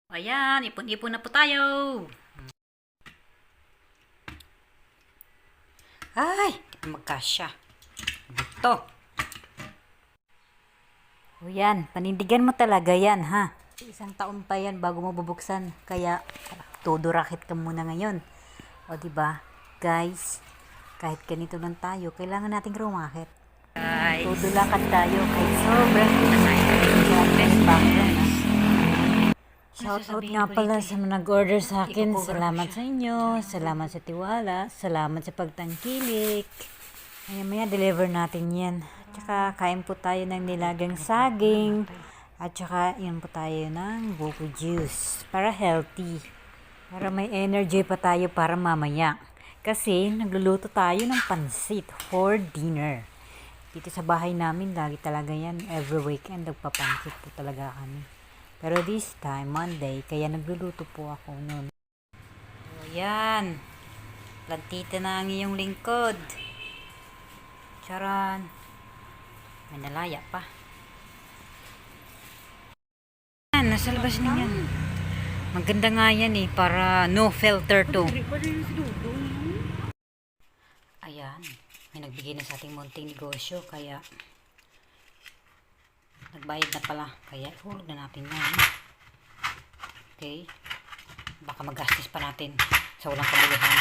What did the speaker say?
Ayan, ipon-ipon na po tayo. Ay, di pa magkasya. Ito. O yan, panindigan mo talaga yan, ha? Isang taon pa yan bago mo bubuksan. Kaya, todo racket ka muna ngayon. O, diba? Guys, kahit ganito lang tayo, kailangan nating rumakit. Guys. Todo lakad tayo kahit sobrang Shoutout nga pala sa mga nag-order sa akin. Salamat sa inyo. Salamat sa tiwala. Salamat sa pagtangkilik. Maya deliver natin yan. Tsaka kain po tayo ng nilagang saging. At tsaka yun po tayo ng buko juice. Para healthy. Para may energy pa tayo para mamaya. Kasi nagluluto tayo ng pansit for dinner. Dito sa bahay namin, lagi talaga yan. Every weekend, nagpapansit po talaga kami. Pero this time, Monday, kaya nagluluto po ako nun. So, yan. Plantita na ang iyong lingkod. Charan. May nalaya pa. Yan, nasa labas na yan. Maganda nga yan eh, para no filter to. Ayan. May nagbigay na sa ating munting negosyo, kaya nagbayad na pala, kaya ihulog na natin yan. Okay, baka magastos pa natin sa walang kabuluhan.